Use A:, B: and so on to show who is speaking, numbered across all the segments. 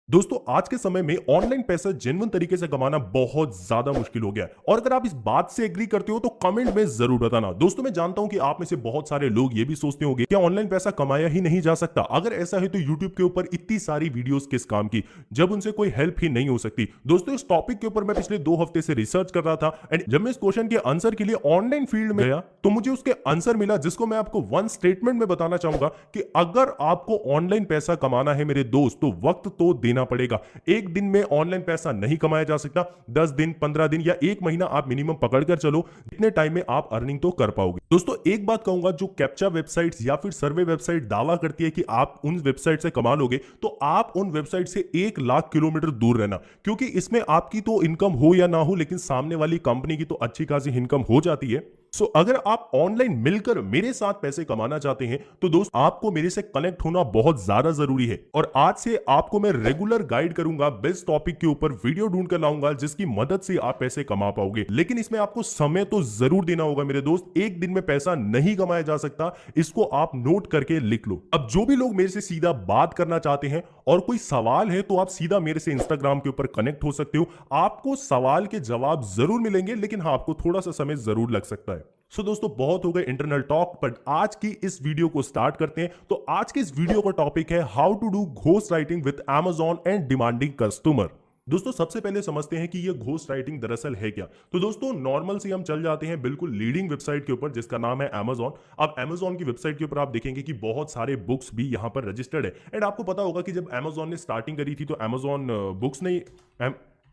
A: दोस्तों आज के समय में ऑनलाइन पैसा जेन्युइन तरीके से कमाना बहुत ज्यादा मुश्किल हो गया है और अगर आप इस बात से एग्री करते हो तो कमेंट में जरूर बताना। दोस्तों मैं जानता हूं कि आप में से बहुत सारे लोग ये भी सोचते होंगे क्या ऑनलाइन पैसा कमाया ही नहीं जा सकता। अगर ऐसा है तो यूट्यूब के ऊपर इतनी सारी वीडियोस किस काम की जब उनसे कोई हेल्प ही नहीं हो सकती। दोस्तों इस टॉपिक के ऊपर मैं पिछले 2 हफ्ते से रिसर्च कर रहा था एंड जब मैं इस क्वेश्चन के आंसर के लिए ऑनलाइन फील्ड में गया तो मुझे उसके आंसर मिला जिसको मैं आपको वन स्टेटमेंट में बताना चाहूंगा कि अगर आपको ऑनलाइन पैसा कमाना है मेरे दोस्त तो वक्त तो देना पड़ेगा। एक दिन में ऑनलाइन पैसा नहीं कमाया जा सकता, 10 दिन 15 दिन या एक महीना आप मिनिमम पकड़कर चलो, इतने टाइम में आप अर्निंग तो कर पाओगे। दोस्तों एक बात कहूंगा, जो कैप्चा वेबसाइट्स या फिर सर्वे वेबसाइट दावा करती है कि आप उन वेबसाइट से कमा लोगे तो आप उन वेबसाइट से 1 लाख किलोमीटर दूर रहना, क्योंकि इसमें आपकी तो इनकम हो या ना हो लेकिन सामने वाली कंपनी की तो अच्छी खासी इनकम हो जाती है। अगर आप ऑनलाइन मिलकर मेरे साथ पैसे कमाना चाहते हैं तो दोस्त आपको मेरे से कनेक्ट होना बहुत ज्यादा जरूरी है और आज से आपको मैं रेगुलर गाइड करूंगा, बेस्ट टॉपिक के ऊपर वीडियो ढूंढ कर लाऊंगा जिसकी मदद से आप पैसे कमा पाओगे। लेकिन इसमें आपको समय तो जरूर देना होगा मेरे दोस्त, एक दिन में पैसा नहीं कमाया जा सकता, इसको आप नोट करके लिख लो। अब जो भी लोग मेरे से सीधा बात करना चाहते हैं और कोई सवाल है तो आप सीधा मेरे से इंस्टाग्राम के ऊपर कनेक्ट हो सकते हो, आपको सवाल के जवाब जरूर मिलेंगे लेकिन हाँ आपको थोड़ा सा समय जरूर लग सकता है। दोस्तों बहुत हो गए इंटरनल टॉक, बट आज की इस वीडियो को स्टार्ट करते हैं। तो आज की इस वीडियो का टॉपिक है how to do ghost writing with Amazon and demanding customer. दोस्तों सबसे पहले समझते हैं कि ये घोस्ट राइटिंग दरअसल है क्या। तो दोस्तों नॉर्मल से हम चल जाते हैं बिल्कुल लीडिंग वेबसाइट के ऊपर जिसका नाम है Amazon। अब Amazon की वेबसाइट के ऊपर आप देखेंगे कि बहुत सारे बुक्स भी यहाँ पर रजिस्टर्ड है एंड आपको पता होगा कि जब Amazon ने स्टार्टिंग करी थी तो Amazon बुक्स ने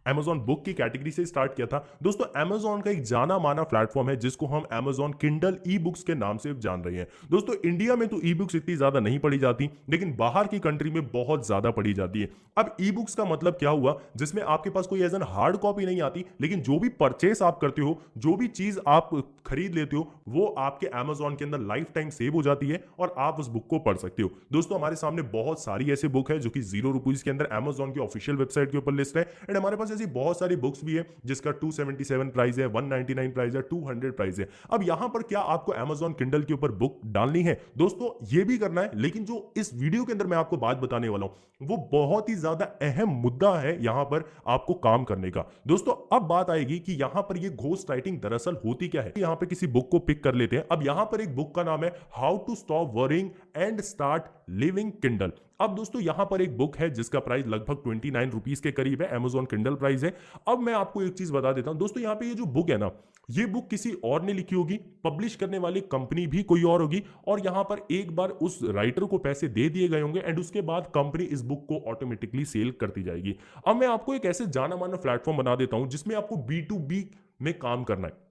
A: Amazon बुक की कैटेगरी से स्टार्ट किया था। दोस्तों Amazon का एक जाना माना प्लेटफॉर्म है जिसको हम Amazon Kindle ई बुक्स के नाम से जान रहे हैं। दोस्तों इंडिया में तो ई बुक्स इतनी ज्यादा नहीं पढ़ी जाती लेकिन बाहर की कंट्री में बहुत ज्यादा पढ़ी जाती है। अब ई बुक्स का मतलब क्या हुआ, जिसमें आपके पास कोई एज एन हार्ड कॉपी नहीं आती लेकिन जो भी परचेस आप करते हो, जो भी चीज आप खरीद लेते हो वो आपके Amazon के अंदर लाइफ टाइम सेव हो जाती है और आप उस बुक को पढ़ सकते हो। दोस्तों हमारे सामने बहुत सारी ऐसी बुक है जो कि ₹0 के अंदर Amazon की ऑफिशियल वेबसाइट के ऊपर लिस्ट है एंड हमारे पास ऐसी बहुत सारी बुक्स भी है जिसका 277 प्राइस है, 199 प्राइस है, 200 प्राइस है। अब यहां पर क्या आपको Amazon Kindle के ऊपर बुक डालनी है? दोस्तों ये भी करना है, लेकिन जो इस वीडियो के अंदर मैं आपको बात बताने वाला हूं वो बहुत ही ज्यादा अहम मुद्दा है यहां पर आपको काम करने का। दोस्तों अब बात आएगी कि यहां पर ये घोस्ट राइटिंग दरअसल होती क्या है। यहां पर किसी बुक को पिक कर लेते हैं। अब यहां पर एक बुक का नाम है how to stop worrying and start living Kindle. अब दोस्तों यहां पर एक बुक है जिसका प्राइस लगभग ₹29 के करीब है, Amazon Kindle प्राइस है। अब मैं आपको एक चीज बता देता हूं दोस्तों, यहां पे ये जो बुक है ना, ये बुक किसी और ने लिखी होगी, पब्लिश करने वाली कंपनी भी कोई और होगी और यहां पर एक बार उस राइटर को पैसे दे दिए गए होंगे एंड उसके बाद कंपनी इस बुक को ऑटोमेटिकली सेल करती जाएगी। अब मैं आपको एक ऐसे जाना माना प्लेटफॉर्म बना देता हूं जिसमें आपको B2B में काम करना है।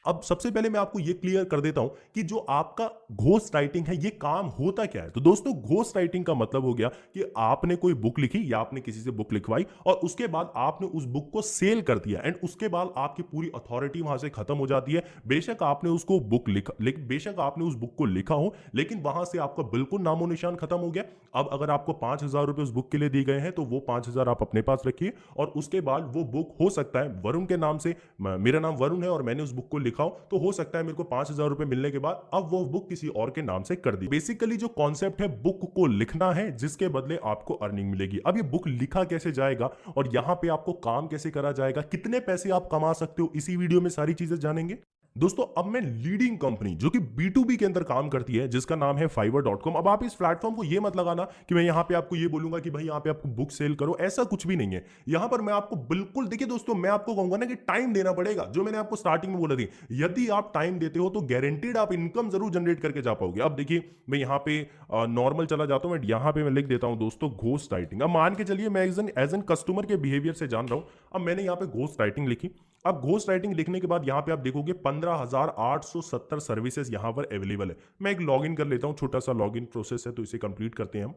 A: अब सबसे पहले मैं आपको यह क्लियर कर देता हूं कि जो आपका घोस्ट राइटिंग है ये काम होता क्या है। तो दोस्तों घोस्ट राइटिंग का मतलब हो गया कि आपने कोई बुक लिखी या आपने किसी से बुक लिखवाई और उसके बाद आपने उस बुक को सेल कर दिया एंड उसके बाद आपकी पूरी अथॉरिटी वहां से खत्म हो जाती है। बेशक आपने उसको बुक लिखा, बेशक आपने उस बुक को लिखा हो लेकिन वहां से आपका बिल्कुल नामो निशान खत्म हो गया। अब अगर आपको ₹5000 उस बुक के लिए दिए गए हैं तो वो 5000 आप अपने पास रखिए और उसके बाद वो बुक हो सकता है वरुण के नाम से, मेरा नाम वरुण है और मैंने उस बुक को लिखा हो तो हो सकता है मेरे को ₹5000 मिलने के बाद अब वो बुक किसी और के नाम से कर दी। बेसिकली जो कॉन्सेप्ट है बुक को लिखना है जिसके बदले आपको अर्निंग मिलेगी। अब ये बुक लिखा कैसे जाएगा और यहां पे आपको काम कैसे करा जाएगा, कितने पैसे आप कमा सकते हो, इसी वीडियो में सारी चीजें जानेंगे। दोस्तों अब मैं लीडिंग कंपनी जो कि B2B के अंदर काम करती है जिसका नाम है fiverr.com। अब आप इस प्लेटफॉर्म को ये मत लगाना कि मैं यहां पे आपको ये बोलूंगा कि भाई यहां पे आपको बुक सेल करो, ऐसा कुछ भी नहीं है। यहां पर मैं आपको बिल्कुल, देखिए दोस्तों मैं आपको कहूंगा ना कि टाइम देना पड़ेगा, जो मैंने आपको स्टार्टिंग में बोला थी। यदि आप टाइम देते हो तो गारंटीड आप इनकम जरूर जनरेट करके जा पाओगे। अब देखिए मैं यहाँ पे नॉर्मल चला जाता हूँ, यहाँ पे मैं लिख देता हूँ दोस्तों घोस्ट राइटिंग। अब मान के चलिए मैं एज एन कस्टमर के बिहेवियर से जान रहा हूँ। अब मैंने यहाँ पे घोस्ट राइटिंग लिखी। अब घोस्ट राइटिंग लिखने के बाद यहां पे आप देखोगे 15,870 सर्विसेज यहां पर अवेलेबल है। मैं एक लॉगिन कर लेता हूं, छोटा सा लॉगिन प्रोसेस है तो इसे कंप्लीट करते हैं हम।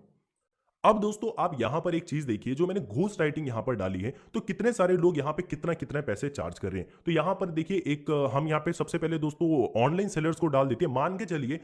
A: अब दोस्तों आप यहां पर एक चीज देखिए, जो मैंने घोस्ट राइटिंग यहां पर डाली है तो कितने सारे लोग यहां पे कितना कितना पैसे चार्ज कर रहे हैं। तो यहां पर देखिए एक हम यहां पे सबसे पहले दोस्तों ऑनलाइन सेलर्स को डाल देते हैं। मान के चलिए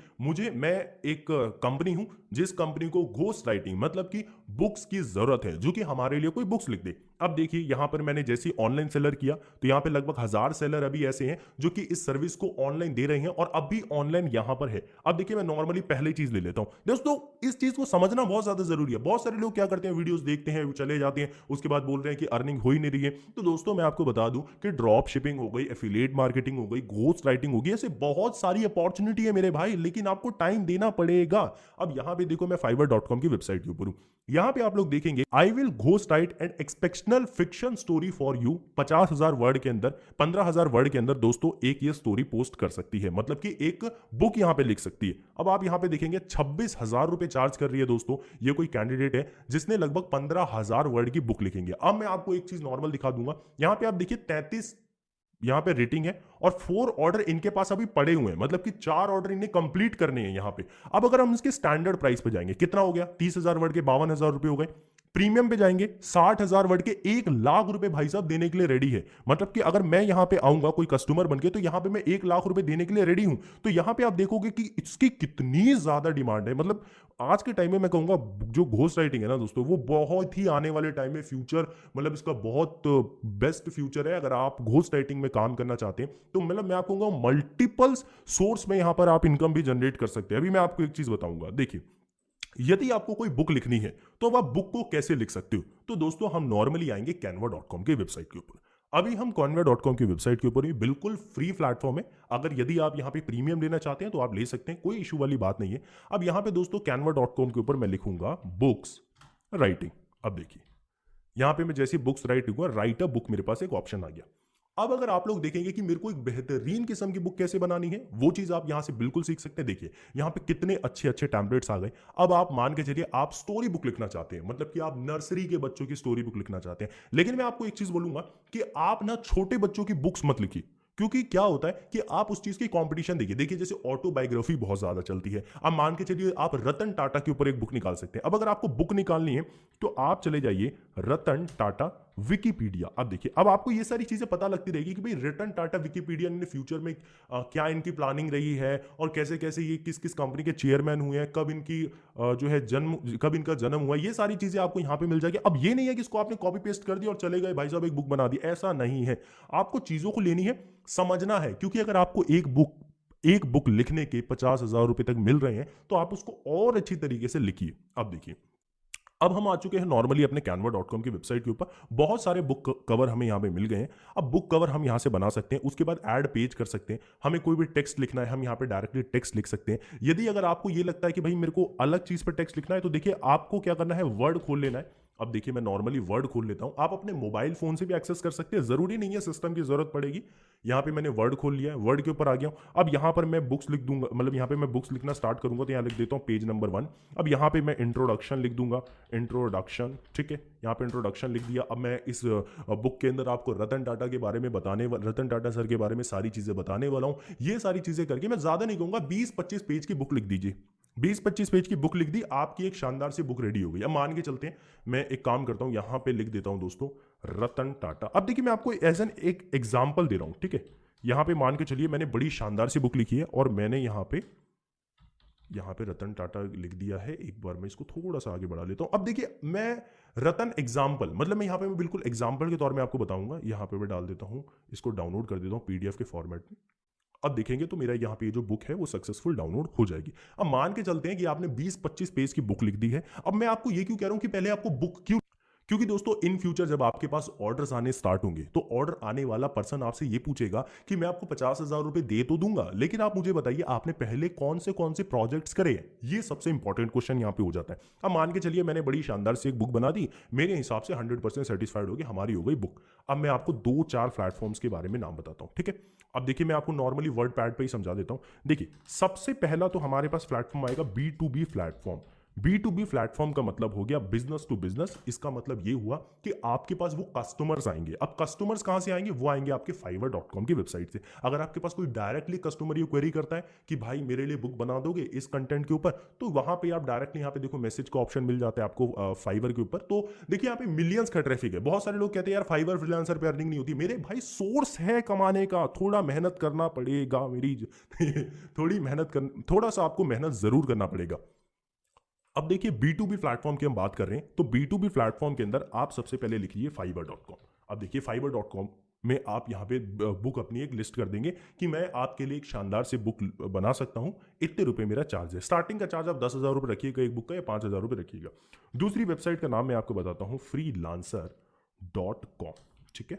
A: मैं एक कंपनी हूं जिस कंपनी को घोस्ट राइटिंग मतलब कि बुक्स की जरूरत है जो कि हमारे लिए कोई बुक्स लिख दे। अब देखिए यहां पर मैंने जैसे ऑनलाइन सेलर किया तो यहां पे लगभग 1000 सेलर अभी ऐसे हैं जो कि इस सर्विस को ऑनलाइन दे रहे हैं और अभी ऑनलाइन यहां पर है। अब देखिए मैं नॉर्मली पहली चीज ले लेता हूं। दोस्तों इस चीज को समझना बहुत ज्यादा जरूरी है, बहुत सारे लोग क्या करते हैं, वीडियोस देखते हैं, चले जाते हैं, उसके बाद बोल रहे हैं कि अर्निंग हो ही नहीं रही है। तो दोस्तों मैं आपको बता दूं कि ड्रॉप शिपिंग हो गई, एफिलिएट मार्केटिंग हो गई, घोस्ट राइटिंग हो गई, ऐसे बहुत सारी अपॉर्चुनिटी है मेरे भाई, लेकिन आपको टाइम देना पड़ेगा। अब यहां पे देखो, मैं fiverr.com की वेबसाइट के ऊपर हूं। यहां पे आप लोग देखेंगे, I will ghost write an exceptional fiction story for you. 50,000 word के अंदर, 15,000 वर्ड के अंदर दोस्तों एक ये स्टोरी पोस्ट कर सकती है, मतलब कि एक बुक यहां पे लिख सकती है। अब आप यहां पे देखेंगे 26,000 रुपए चार्ज कर रही है दोस्तों। ये कोई कैंडिडेट है जिसने लगभग 15,000 वर्ड की बुक लिखेंगे। अब मैं आपको एक चीज नॉर्मल दिखा दूंगा, यहां पे आप देखिए 33 यहां पे रेटिंग है और 4 ऑर्डर इनके पास अभी पड़े हुए हैं, मतलब कि 4 ऑर्डर इन्हें कंप्लीट करने हैं यहां पे। अब अगर हम इसके स्टैंडर्ड प्राइस पे जाएंगे, कितना हो गया, 30,000 वर्ड के 52,000 रुपए हो गए। प्रीमियम पे जाएंगे, 60,000 वर्ड के 1 लाख रुपए भाई साहब देने के लिए रेडी है। मतलब कि अगर मैं यहां पे आऊंगा कोई कस्टमर बनके, तो यहां पे मैं 1 लाख रुपए देने के लिए रेडी हूं। तो यहां पे आप देखोगे कि इसकी कितनी ज्यादा डिमांड है। मतलब आज के टाइम में मैं कहूंगा जो घोस्ट राइटिंग है ना दोस्तों, वो बहुत ही आने वाले टाइम में फ्यूचर, मतलब इसका बहुत बेस्ट फ्यूचर है। अगर आप घोस्ट राइटिंग में काम करना चाहते हैं तो मतलब मैं आपको कहूंगा मल्टीपल सोर्स में यहां पर आप इनकम भी जनरेट कर सकते हैं। अभी मैं आपको एक चीज बताऊंगा, देखिए, यदि आपको कोई बुक लिखनी है तो अब आप बुक को कैसे लिख सकते हो। तो दोस्तों हम नॉर्मली आएंगे canva.com की वेबसाइट के ऊपर। अभी हम canva.com की वेबसाइट के ऊपर ही, बिल्कुल फ्री प्लेटफॉर्म है। अगर यदि आप यहां पे प्रीमियम लेना चाहते हैं तो आप ले सकते हैं, कोई इशू वाली बात नहीं है। अब यहां पे दोस्तों canva.com के ऊपर मैं लिखूंगा बुक्स राइटिंग। अब देखिए यहां पे मैं जैसे बुक्स राइट लिखूंगा, राइट अ बुक, मेरे पास एक ऑप्शन आ गया। अब अगर आप लोग देखेंगे कि मेरे को एक बेहतरीन किस्म की बुक कैसे बनानी है, वो चीज आप यहां से बिल्कुल सीख सकते हैं। देखिए यहां पे कितने अच्छे अच्छे टेम्पलेट्स आ गए। अब आप मान के चलिए आप स्टोरी बुक लिखना चाहते हैं, मतलब कि आप नर्सरी के बच्चों की स्टोरी बुक लिखना चाहते हैं, लेकिन मैं आपको एक चीज बोलूंगा कि आप ना छोटे बच्चों की बुक्स मत लिखिए। क्योंकि क्या होता है कि आप उस चीज की कंपटीशन देखिए। देखिए जैसे ऑटोबायोग्राफी बहुत ज्यादा चलती है। अब मान के चलिए आप रतन टाटा के ऊपर एक बुक निकाल सकते हैं। अब अगर आपको बुक निकालनी है तो आप चले जाइए रतन टाटा विकिपीडिया। अब देखिए, अब आपको ये सारी चीजें पता लगती रहेगी कि भाई रतन टाटा विकिपीडिया ने फ्यूचर में क्या इनकी प्लानिंग रही है, और कैसे कैसे ये किस किस कंपनी के चेयरमैन हुए हैं, कब इनकी जो है जन्म, कब इनका जन्म हुआ, ये सारी चीजें आपको यहाँ पे मिल जाएगी। अब ये नहीं है कि इसको आपने कॉपी पेस्ट कर दिया और चले गए भाई साहब एक बुक बना दी, ऐसा नहीं है। आपको चीजों को लेनी है, समझना है। क्योंकि अगर आपको एक बुक लिखने के 50,000 रुपए तक मिल रहे हैं तो आप उसको और अच्छी तरीके से लिखिए। अब देखिए, अब हम आ चुके हैं नॉर्मली अपने canva.com की वेबसाइट के ऊपर। बहुत सारे बुक कवर हमें यहाँ पे मिल गए हैं। अब बुक कवर हम यहाँ से बना सकते हैं, उसके बाद ऐड पेज कर सकते हैं। हमें कोई भी टेक्स्ट लिखना है, हम यहाँ पे डायरेक्टली टेक्स्ट लिख सकते हैं। यदि अगर आपको ये लगता है कि भाई मेरे को अलग चीज पर टेक्स्ट लिखना है, तो देखिए आपको क्या करना है, वर्ड खोल लेना है। अब देखिए मैं नॉर्मली वर्ड खोल लेता हूं, आप अपने मोबाइल फोन से भी एक्सेस कर सकते हैं, जरूरी नहीं है सिस्टम की जरूरत पड़ेगी। यहाँ पे मैंने वर्ड खोल लिया है, वर्ड के ऊपर आ गया हूं। अब यहाँ पर मैं बुक्स लिख दूंगा, मतलब यहाँ पे मैं बुक्स लिखना स्टार्ट करूंगा, तो यहाँ लिख देता हूँ पेज नंबर 1। अब यहाँ पे मैं इंट्रोडक्शन लिख दूंगा, इंट्रोडक्शन, ठीक है, यहाँ पे इंट्रोडक्शन लिख दिया। अब मैं इस बुक के अंदर आपको रतन टाटा के बारे में रतन टाटा सर के बारे में सारी चीजें बताने वाला हूँ। ये सारी चीजें करके मैं ज्यादा नहीं कहूंगा, 20-25 पेज की बुक लिख दीजिए। 20-25 पेज की बुक लिख दी, आपकी एक शानदार सी बुक रेडी हो गई। अब मान के चलते हैं, मैं एक काम करता हूं, यहां पे लिख देता हूं दोस्तों रतन टाटा। अब देखिए मैं आपको एज एन एक एग्जांपल दे रहा हूं, ठीक है। यहां पे मान के चलिए मैंने बड़ी शानदार सी बुक लिखी है और मैंने यहां पे रतन टाटा लिख दिया है। एक बार मैं इसको थोड़ा सा आगे बढ़ा लेता हूं। अब देखिए मैं रतन एग्जाम्पल, मतलब मैं यहां पे मैं बिल्कुल एग्जाम्पल के तौर में आपको बताऊंगा। यहां पे मैं डाल देता हूं, इसको डाउनलोड कर देता हूं पीडीएफ के फॉर्मेट में। अब देखेंगे तो मेरा यहाँ पे जो बुक है वो सक्सेसफुल डाउनलोड हो जाएगी। अब मान के चलते हैं कि आपने 20-25 पेज की बुक लिख दी है। अब मैं आपको ये क्यों कह रहा हूं कि पहले आपको बुक क्यों, क्योंकि दोस्तों इन फ्यूचर जब आपके पास ऑर्डर्स आने स्टार्ट होंगे तो ऑर्डर आने वाला पर्सन आपसे ये पूछेगा कि मैं आपको 50,000 रुपए दे तो दूंगा, लेकिन आप मुझे बताइए आपने पहले कौन से प्रोजेक्ट्स करे हैं। ये सबसे इंपॉर्टेंट क्वेश्चन यहाँ पे हो जाता है। अब मान के चलिए मैंने बड़ी शानदार से एक बुक बना दी, मेरे हिसाब से 100% सेटिस्फाइड हो गई, हमारी हो गई बुक। अब मैं आपको 2-4 प्लेटफॉर्म्स के बारे में नाम बताता हूँ, ठीक है। अब देखिए मैं आपको नॉर्मली वर्ड पैड पे ही समझा देता हूँ। देखिए सबसे पहला तो हमारे पास प्लेटफॉर्म आएगा B2B प्लेटफॉर्म। B2B प्लेटफॉर्म का मतलब हो गया बिजनेस टू बिजनेस। इसका मतलब ये हुआ कि आपके पास वो कस्टमर्स आएंगे। अब कस्टमर्स कहां से आएंगे, वो आएंगे आपके fiverr.com की वेबसाइट से। अगर आपके पास कोई डायरेक्टली कस्टमर ये क्वेरी करता है कि भाई मेरे लिए बुक बना दोगे इस कंटेंट के ऊपर, तो वहां पे आप डायरेक्टली यहाँ पे देखो मैसेज का ऑप्शन मिल जाता है आपको फाइवर के ऊपर। तो देखिए यहाँ पे मिलियंस का ट्रैफिक है। बहुत सारे लोग कहते हैं यार फाइवर फ्रीलांसर पे अर्निंग नहीं होती। मेरे भाई सोर्स है कमाने का, थोड़ा मेहनत करना पड़ेगा मेरी थोड़ा सा आपको मेहनत जरूर करना पड़ेगा। अब देखिए B2B प्लेटफॉर्म की हम बात कर रहे हैं, तो B2B प्लेटफॉर्म के अंदर आप सबसे पहले लिखिए fiverr.com। अब देखिए fiverr.com में आप यहाँ पे बुक अपनी एक लिस्ट कर देंगे कि मैं आपके लिए एक शानदार से बुक बना सकता हूँ, इतने रुपए मेरा चार्ज है। स्टार्टिंग का चार्ज आप 10,000 रुपये रखिएगा एक बुक का, या 5,000 रुपये रखिएगा। दूसरी वेबसाइट का नाम मैं आपको बताता हूँ, freelancer.com। ठीक है।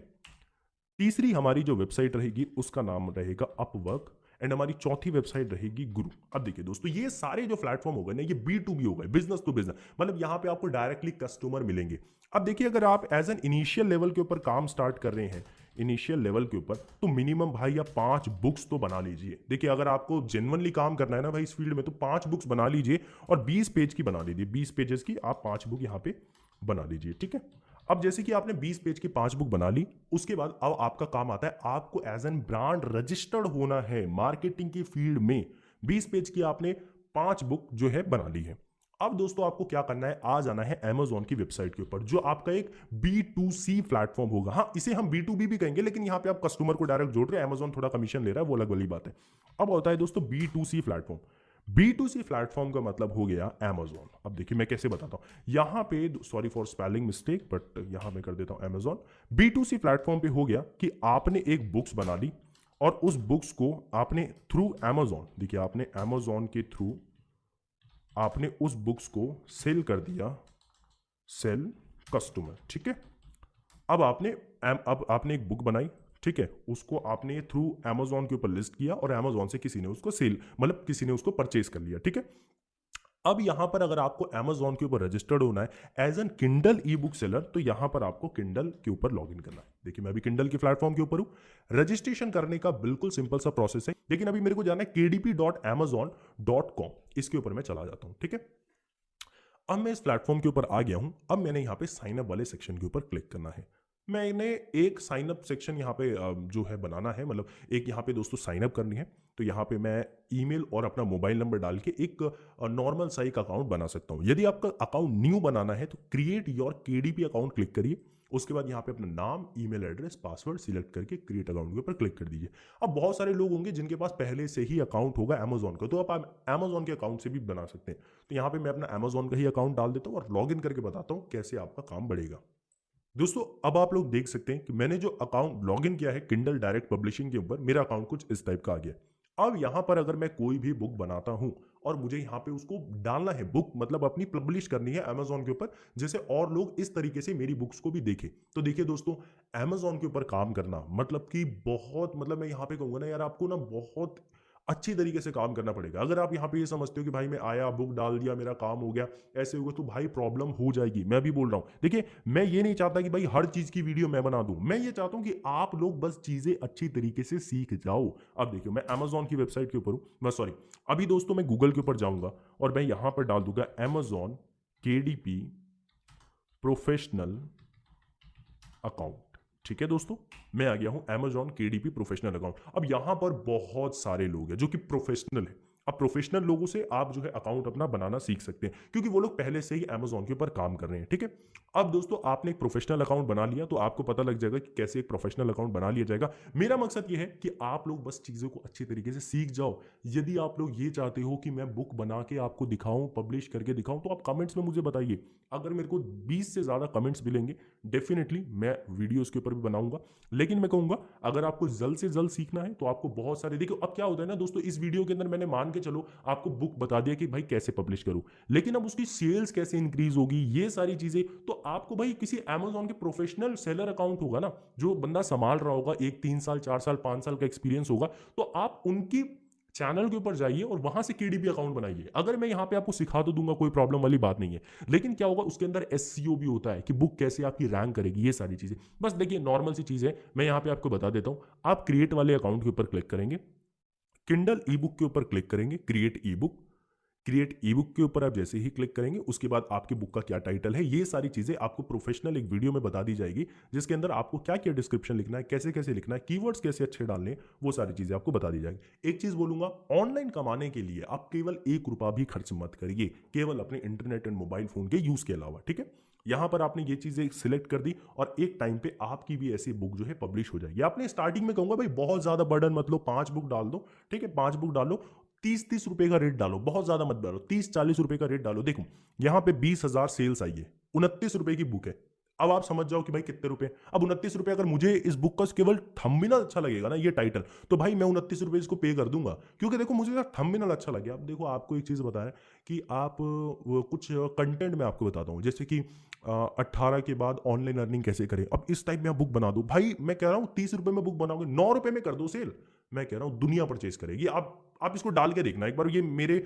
A: तीसरी हमारी जो वेबसाइट रहेगी उसका नाम रहेगा अपवर्क, एंड हमारी चौथी वेबसाइट रहेगी गुरु। अब देखिए दोस्तों, ये सारे जो प्लेटफॉर्म हो गए ना, ये B2B हो गए, बिजनेस टू बिजनेस, मतलब यहाँ पे आपको डायरेक्टली कस्टमर मिलेंगे। अब देखिए, अगर आप एज एन इनिशियल लेवल के ऊपर काम स्टार्ट कर रहे हैं, इनिशियल लेवल के ऊपर, तो मिनिमम भाई आप 5 बुक्स तो बना लीजिए। देखिए, अगर आपको जेन्युइनली काम करना है ना भाई इस फील्ड में, तो 5 बुक्स बना लीजिए, और 20 पेज की बना लीजिए। 20 पेजेस की आप 5 बुक यहाँ पे बना लीजिए। ठीक है। अब जैसे कि आपने 20 पेज की 5 बुक बना ली, उसके बाद अब आपका काम आता है, आपको एज एन ब्रांड रजिस्टर्ड होना है मार्केटिंग की फील्ड में। 20 पेज की आपने 5 बुक जो है बना ली है। अब दोस्तों आपको क्या करना है, आ जाना है Amazon की वेबसाइट के ऊपर, जो आपका एक B2C प्लेटफॉर्म होगा। हाँ, इसे हम B2B भी कहेंगे, लेकिन यहां पे आप कस्टमर को डायरेक्ट जोड़ रहे हैं, Amazon थोड़ा कमीशन ले रहा है, वो अलग वाली बात है। अब होता है दोस्तों B2C प्लेटफॉर्म। B2C प्लेटफॉर्म का मतलब हो गया Amazon। अब देखिए मैं कैसे बताता हूं, यहां पे sorry for spelling mistake, but यहां मैं कर देता हूं Amazon। B2C प्लेटफॉर्म पे हो गया कि आपने एक बुक्स बना ली, और उस बुक्स को आपने थ्रू Amazon, देखिए आपने Amazon के थ्रू आपने उस बुक्स को सेल कर दिया, सेल कस्टमर। ठीक है। अब आपने एक बुक बनाई, ठीक है, उसको आपने थ्रू Amazon के ऊपर लिस्ट किया, और Amazon से किसी ने उसको सेल, मतलब किसी ने उसको परचेज कर लिया। ठीक है। अब यहां पर अगर आपको Amazon के ऊपर रजिस्टर्ड होना है as an Kindle e book seller, तो यहां पर आपको किंडल के ऊपर लॉगिन करना है। देखिए मैं अभी किंडल के प्लेटफॉर्म के ऊपर हूं। रजिस्ट्रेशन करने का बिल्कुल सिंपल सा प्रोसेस है, लेकिन अभी मेरे को जाना है kdp.amazon.com, इसके ऊपर मैं चला जाता हूं। ठीक है। अब मैं इस प्लेटफॉर्म के ऊपर आ गया हूं। अब मैंने यहां पे साइन अप वाले सेक्शन के ऊपर क्लिक करना है। मैंने एक साइन अप सेक्शन यहाँ पे जो है बनाना है, मतलब एक यहाँ पे दोस्तों साइन अप करनी है। तो यहाँ पे मैं ईमेल और अपना मोबाइल नंबर डाल के एक नॉर्मल सा एक अकाउंट बना सकता हूँ। यदि आपका अकाउंट न्यू बनाना है तो create your KDP account click करिए। उसके बाद यहाँ पे अपना नाम, ईमेल एड्रेस, पासवर्ड सिलेक्ट करके क्रिएट अकाउंट के ऊपर क्लिक कर दीजिए। अब बहुत सारे लोग होंगे जिनके पास पहले से ही अकाउंट होगा Amazon का, तो आप Amazon के अकाउंट से भी बना सकते हैं। तो यहाँ पे मैं अपना Amazon का ही अकाउंट डाल देता हूँ और लॉग इन करके बताता हूँ कैसे आपका काम बढ़ेगा। दोस्तों अब आप लोग देख सकते हैं कि मैंने जो अकाउंट लॉगिन किया है किंडल डायरेक्ट पब्लिशिंग के ऊपर, मेरा अकाउंट कुछ इस टाइप का आ गया। अब यहां पर अगर मैं कोई भी बुक बनाता हूं और मुझे यहां पे उसको डालना है, बुक मतलब अपनी पब्लिश करनी है Amazon के ऊपर, जैसे और लोग इस तरीके से मेरी बुक्स को भी देखें, तो देखिए दोस्तों Amazon के ऊपर काम करना मतलब कि बहुत, मतलब मैं यहां पे कहूंगा ना यार, आपको ना बहुत अच्छी तरीके से काम करना पड़ेगा। अगर आप यहाँ पे ये समझते हो कि भाई मैं आया, बुक डाल दिया, मेरा काम हो गया, ऐसे होगा, तो भाई प्रॉब्लम हो जाएगी। मैं भी बोल रहा हूँ, देखिए मैं ये नहीं चाहता कि भाई हर चीज की वीडियो मैं बना दूं। मैं ये चाहता हूं कि आप लोग बस चीजें अच्छी तरीके से सीख जाओ। अब देखिए मैं Amazon की वेबसाइट के ऊपर हूं, मैं सॉरी अभी दोस्तों मैं गूगल के ऊपर जाऊंगा और मैं यहां पर डाल दूंगा Amazon KDP प्रोफेशनल अकाउंट। ठीक है दोस्तों, मैं आ गया हूं Amazon KDP प्रोफेशनल अकाउंट। अब यहां पर बहुत सारे लोग हैं जो कि प्रोफेशनल है। अब प्रोफेशनल लोगों से आप जो है अकाउंट अपना बनाना सीख सकते हैं, क्योंकि वो लोग पहले से ही Amazon के ऊपर काम कर रहे हैं। ठीक है। अब दोस्तों आपने एक प्रोफेशनल अकाउंट बना लिया, तो आपको पता लग जाएगा कि कैसे एक प्रोफेशनल अकाउंट बना लिया जाएगा। मेरा मकसद ये है कि आप लोग बस चीज़ों को अच्छी तरीके से सीख जाओ। यदि आप लोग ये चाहते हो कि मैं बुक बना के आपको दिखाऊं, पब्लिश करके दिखाऊं, तो आप कमेंट्स में मुझे बताइए। अगर मेरे को 20 से ज़्यादा कमेंट्स मिलेंगे, डेफिनेटली मैं वीडियोस के ऊपर भी बनाऊंगा। लेकिन मैं कहूंगा अगर आपको जल्द से जल्द सीखना है तो आपको बहुत सारे, देखिए अब क्या होता है ना दोस्तों, इस वीडियो के अंदर मैंने मान के चलो आपको बुक बता दिया कि भाई कैसे पब्लिश करूं, लेकिन अब उसकी सेल्स कैसे इंक्रीज होगी, ये सारी चीजें तो आपको भाई किसी Amazon के प्रोफेशनल सेलर अकाउंट होगा ना, जो बंदा संभाल रहा होगा, एक 3 साल 4 साल 5 साल का एक्सपीरियंस होगा, तो आप उनकी चैनल के ऊपर जाइए और वहां से KDP अकाउंट बनाइए। अगर मैं यहां पे आपको सिखा तो दूंगा, कोई प्रॉब्लम वाली बात नहीं है, लेकिन क्या होगा उसके अंदर SEO भी होता है कि बुक कैसे आपकी रैंक करेगी, ये सारी चीजें। बस देखिए नॉर्मल सी चीज है, मैं यहां पे आपको बता देता हूं। आप क्रिएट वाले अकाउंट के ऊपर क्लिक करेंगे, किंडल ई बुक के ऊपर क्लिक करेंगे, क्रिएट ई बुक। क्रिएट ई बुक के ऊपर आप जैसे ही क्लिक करेंगे, उसके बाद आपकी बुक का क्या टाइटल है, ये सारी चीजें आपको प्रोफेशनल एक वीडियो में बता दी जाएगी, जिसके अंदर आपको क्या क्या डिस्क्रिप्शन लिखना है, कैसे कैसे लिखना है, कीवर्ड्स कैसे अच्छे डालने, वो सारी चीजें आपको बता दी जाएगी। एक चीज बोलूंगा, ऑनलाइन कमाने के लिए आप केवल 1 रुपया भी खर्च मत करिए, केवल अपने इंटरनेट एंड मोबाइल फोन के यूज के अलावा। ठीक है। यहां पर आपने ये चीजें सिलेक्ट कर दी और एक टाइम पे आपकी भी ऐसी बुक जो है पब्लिश हो जाएगी। आपने स्टार्टिंग में कहूंगा भाई बहुत ज्यादा बर्डन मत लो, 5 बुक डाल दो। ठीक है, 5 बुक डालो, 30-30 रुपए का रेट डालो, बहुत ज्यादा मत डालो, 30-40 रुपए का रेट डालो। देखो यहां पे 20,000 सेल्स आई है, 29 रुपए की बुक है। अब आप समझ जाओ कि भाई कितने रुपए। अब 29 रुपए अगर मुझे इस बुक का केवल थंबनेल अच्छा लगेगा ना, ये टाइटल, तो भाई मैं 29 रुपए इसको पे कर दूंगा, क्योंकि देखो मुझे थंबनेल अच्छा लगे। अब देखो आपको एक चीज बताया कि आप कुछ कंटेंट में आपको बताता हूँ, जैसे कि 18 के बाद ऑनलाइन अर्निंग कैसे करें। अब इस टाइप में आप बुक बना दो भाई, मैं कह रहा हूँ 30 रुपए में बुक बनाओगे, 9 रुपए में कर दो सेल। मैं कह रहा हूँ दुनिया परचेज करेगी। आप इसको डाल के देखना एक बार। ये मेरे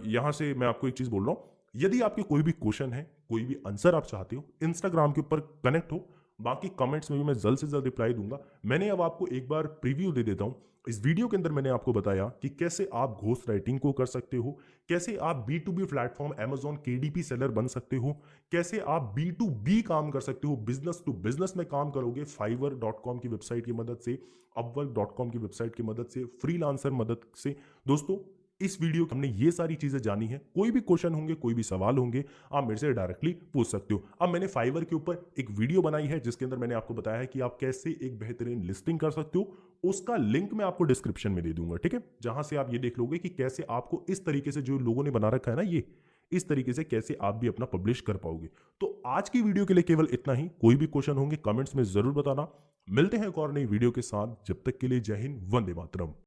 A: यहाँ से मैं आपको एक चीज बोल रहा हूँ, यदि आपके कोई भी क्वेश्चन है, कोई भी आंसर आप चाहते हो, इंस्टाग्राम के ऊपर कनेक्ट हो, बाकी कमेंट्स में भी मैं जल्द से जल्द रिप्लाई दूंगा। मैंने अब आपको एक बार प्रीव्यू दे देता हूं। इस वीडियो के अंदर मैंने आपको बताया कि कैसे आप घोस्ट राइटिंग को कर सकते हो, कैसे आप B2B platform Amazon KDP seller बन सकते हो, कैसे आप B2B काम कर सकते हो, बिजनेस टू बिजनेस में काम करोगे fiverr.com की वेबसाइट की मदद से, upwork.com की वेबसाइट की मदद से, फ्रीलांसर मदद से। दोस्तों, इस वीडियो हमने ये सारी चीजें जानी है। कोई भी क्वेश्चन होंगे, कोई भी सवाल होंगे, आप मेरे से डायरेक्टली पूछ सकते हो। अब मैंने फाइवर के ऊपर एक वीडियो बनाई है जिसके अंदर मैंने आपको बताया है कि आप कैसे एक बेहतरीन लिस्टिंग कर सकते हो। उसका लिंक मैं आपको डिस्क्रिप्शन में दे दूंगा, ठीक है, जहां से आप ये देख लोगे कि कैसे आपको इस तरीके से, जो लोगों ने बना रखा है ना, ये इस तरीके से कैसे आप भी अपना पब्लिश कर पाओगे। तो आज की वीडियो के लिए केवल इतना ही। कोई भी क्वेश्चन होंगे कमेंट्स में जरूर बताना। मिलते हैं एक और नई वीडियो के साथ, जब तक के लिए जय हिंद, वंदे मातरम।